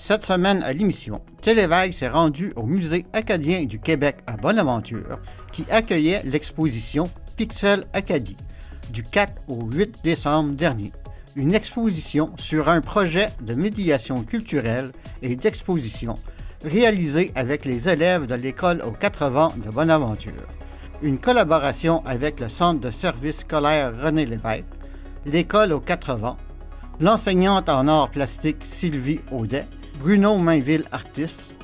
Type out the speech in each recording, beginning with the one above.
Cette semaine à l'émission, Téléveille s'est rendu au Musée acadien du Québec à Bonaventure qui accueillait l'exposition Pixel Acadie du 4 au 8 décembre dernier. Une exposition sur un projet de médiation culturelle et d'exposition réalisé avec les élèves de l'école aux 4 vents de Bonaventure. Une collaboration avec le Centre de services scolaires René Lévesque, l'école aux 4 vents, l'enseignante en arts plastiques Sylvie Audet, Bruno Mainville artiste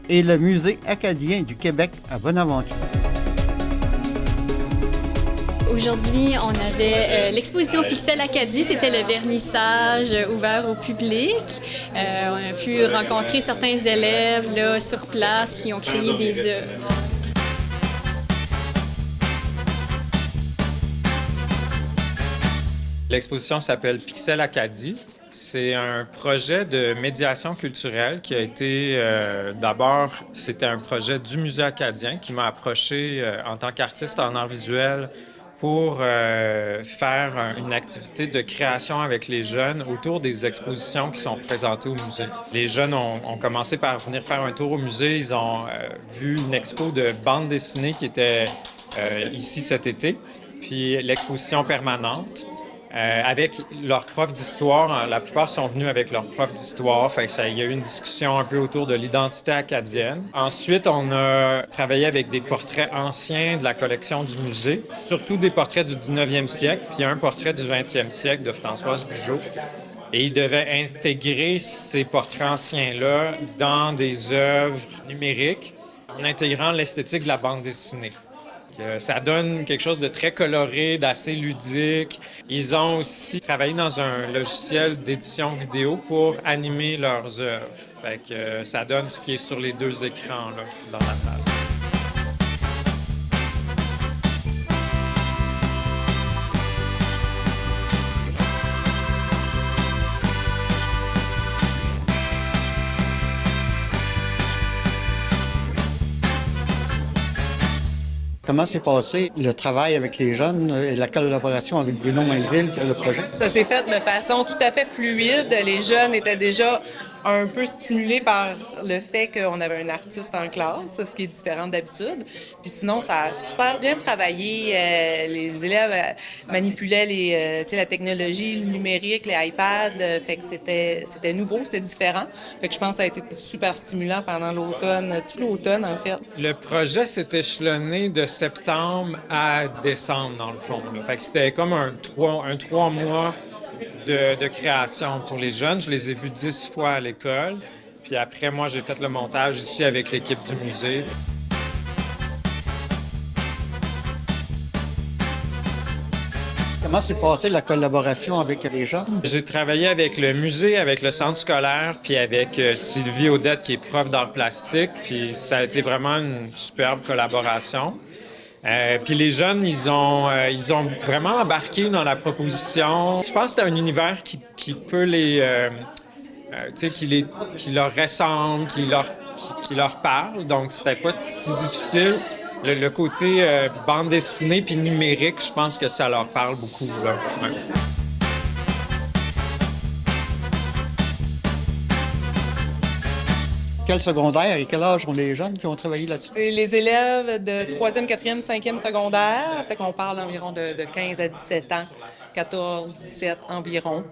et le Musée acadien du Québec à Bonaventure. Aujourd'hui, on avait l'exposition Pixel Acadie, c'était le vernissage ouvert au public. On a pu rencontrer certains élèves là, sur place qui ont créé des œuvres. L'exposition s'appelle Pixel Acadie. C'est un projet de médiation culturelle qui a été, d'abord, c'était un projet du Musée acadien qui m'a approché en tant qu'artiste en art visuel pour faire une activité de création avec les jeunes autour des expositions qui sont présentées au musée. Les jeunes ont commencé par venir faire un tour au musée. Ils ont vu une expo de bande dessinée qui était ici cet été, puis l'exposition permanente. Avec leurs profs d'histoire, la plupart sont venus avec leurs profs d'histoire, il y a eu une discussion un peu autour de l'identité acadienne. Ensuite, on a travaillé avec des portraits anciens de la collection du musée, surtout des portraits du 19e siècle, puis un portrait du 20e siècle de Françoise Bugeaud. Et ils devaient intégrer ces portraits anciens-là dans des œuvres numériques en intégrant l'esthétique de la bande dessinée. Ça donne quelque chose de très coloré, d'assez ludique. Ils ont aussi travaillé dans un logiciel d'édition vidéo pour animer leurs œuvres. Ça donne ce qui est sur les deux écrans là, dans la salle. Comment s'est passé le travail avec les jeunes et la collaboration avec Bruno Mainville pour le projet? Ça s'est fait de façon tout à fait fluide. Les jeunes étaient déjà un peu stimulés par le fait qu'on avait un artiste en classe, ce qui est différent d'habitude. Puis sinon, ça a super bien travaillé. Les élèves manipulaient la technologie, le numérique, les iPads. Fait que c'était nouveau, c'était différent. Fait que je pense que ça a été super stimulant pendant l'automne, tout l'automne en fait. Le projet s'est échelonné de septembre à décembre dans le fond. Là. Fait que c'était comme un 3 mois de création pour les jeunes. Je les ai vus 10 fois à l'école. Puis après, moi, j'ai fait le montage ici avec l'équipe du musée. Comment s'est passée la collaboration avec les jeunes? J'ai travaillé avec le musée, avec le centre scolaire, puis avec Sylvie Audet, qui est prof d'art plastique. Puis ça a été vraiment une superbe collaboration. Puis les jeunes, ils ont vraiment embarqué dans la proposition. Je pense que c'est un univers qui peut qui leur ressemble, qui leur parle. Donc c'était pas si difficile. Le côté bande dessinée puis numérique, je pense que ça leur parle beaucoup. Là. Ouais. Quel secondaire et quel âge ont les jeunes qui ont travaillé là-dessus? C'est les élèves de 3e, 4e, 5e secondaire. Fait qu'on parle environ de 15 à 17 ans, 14, 17 environ,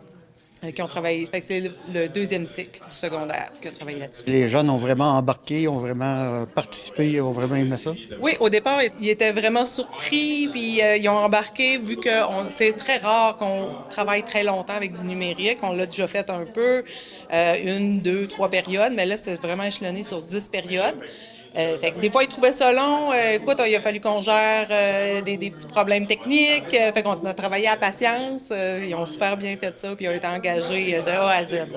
qui ont travaillé. Fait que c'est le 2e cycle du secondaire qui a travaillé là-dessus. Les jeunes ont vraiment embarqué, ont vraiment participé, ont vraiment aimé ça? Oui, au départ, ils étaient vraiment surpris, puis ils ont embarqué vu que c'est très rare qu'on travaille très longtemps avec du numérique. On l'a déjà fait un peu, 1, 2, 3 périodes, mais là, c'est vraiment échelonné sur 10 périodes. Fait que des fois, ils trouvaient ça long. Écoute, il a fallu qu'on gère des petits problèmes techniques. Fait qu'on a travaillé à patience. Ils ont super bien fait ça, puis ils ont été engagés de A à Z.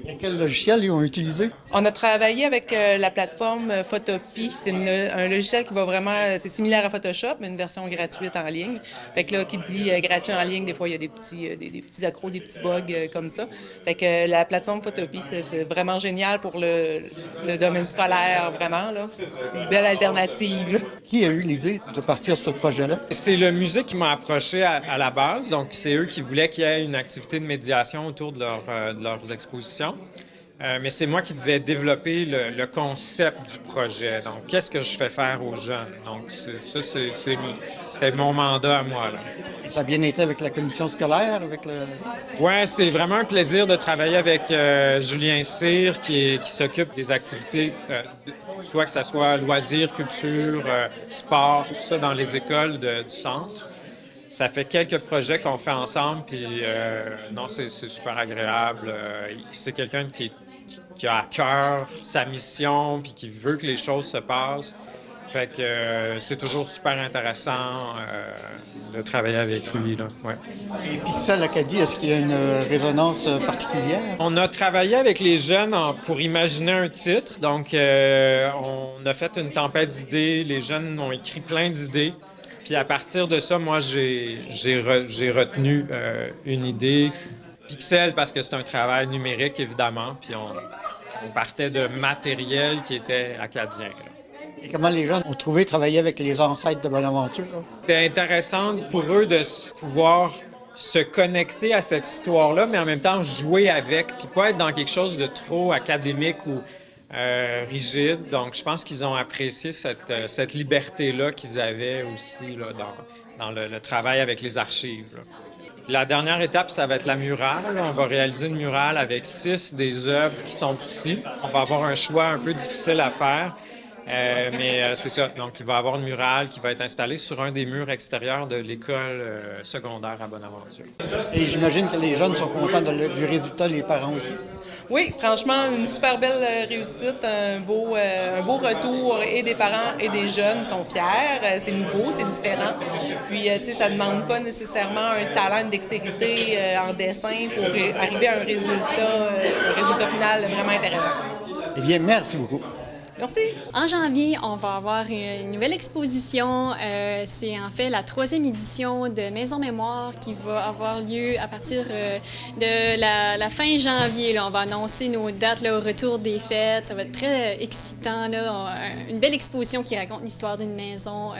Et quel logiciel ils ont utilisé? On a travaillé avec la plateforme Photopie. C'est un logiciel qui va vraiment... c'est similaire à Photoshop, mais une version gratuite en ligne. Fait que là, qui dit gratuit en ligne, des fois, il y a des petits accros, des petits bugs comme ça. Fait que la plateforme Photopie, c'est vraiment génial pour le domaine scolaire, vraiment, là. Une belle alternative. Qui a eu l'idée de partir sur ce projet-là? C'est le musée qui m'a approché à la base. Donc, c'est eux qui voulaient qu'il y ait une activité de médiation autour de leurs expositions. Mais c'est moi qui devais développer le concept du projet. Donc, qu'est-ce que je fais faire aux jeunes? Donc, c'était mon mandat à moi, là. Ça a bien été avec la commission scolaire, avec le... Ouais, c'est vraiment un plaisir de travailler avec Julien Cyr qui s'occupe des activités, soit que ce soit loisirs, culture, sport, tout ça dans les écoles du centre. Ça fait quelques projets qu'on fait ensemble, puis non, c'est super agréable. C'est quelqu'un qui a à cœur sa mission, puis qui veut que les choses se passent. Fait que c'est toujours super intéressant de travailler avec lui, là. Ouais. Et Pixel Acadie, est-ce qu'il y a une résonance particulière? On a travaillé avec les jeunes pour imaginer un titre. Donc, on a fait une tempête d'idées. Les jeunes ont écrit plein d'idées. Puis à partir de ça, moi, j'ai retenu une idée. Pixel, parce que c'est un travail numérique, évidemment. Puis on partait de matériel qui était acadien, là. Et comment les jeunes ont trouvé travailler avec les ancêtres de Bonaventure? C'était intéressant pour eux de pouvoir se connecter à cette histoire-là, mais en même temps jouer avec, puis pas être dans quelque chose de trop académique ou rigide. Donc, je pense qu'ils ont apprécié cette liberté-là qu'ils avaient aussi là, dans le travail avec les archives, là. La dernière étape, ça va être la murale. On va réaliser une murale avec 6 des œuvres qui sont ici. On va avoir un choix un peu difficile à faire. Mais c'est ça. Donc, il va y avoir une murale qui va être installée sur un des murs extérieurs de l'école secondaire à Bonaventure. Et j'imagine que les jeunes sont contents du résultat, les parents aussi. Oui, franchement, une super belle réussite, un beau retour et des parents et des jeunes sont fiers. C'est nouveau, c'est différent. Puis, tu sais, ça ne demande pas nécessairement un talent, une dextérité en dessin pour arriver à un résultat final vraiment intéressant. Eh bien, merci beaucoup. Merci. En janvier, on va avoir une nouvelle exposition. C'est en fait la 3e édition de Maison Mémoire qui va avoir lieu à partir de la fin janvier. Là. On va annoncer nos dates là, au retour des fêtes. Ça va être très excitant. Là. Une belle exposition qui raconte l'histoire d'une maison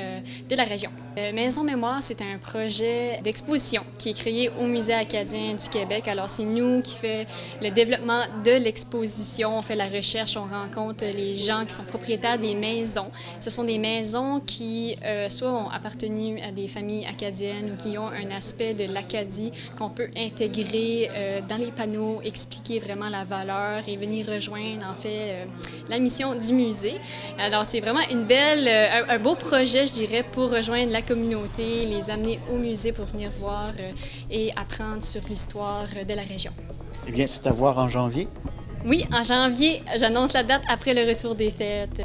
de la région. Maison Mémoire, c'est un projet d'exposition qui est créé au Musée acadien du Québec. Alors, c'est nous qui fait le développement de l'exposition. On fait la recherche, on rencontre les gens qui sont propriétaires des maisons. Ce sont des maisons qui soit ont appartenu à des familles acadiennes ou qui ont un aspect de l'Acadie qu'on peut intégrer dans les panneaux, expliquer vraiment la valeur et venir rejoindre en fait la mission du musée. Alors c'est vraiment un beau projet, je dirais, pour rejoindre la communauté, les amener au musée pour venir voir et apprendre sur l'histoire de la région. Eh bien, c'est à voir en janvier. Oui, en janvier, j'annonce la date après le retour des fêtes.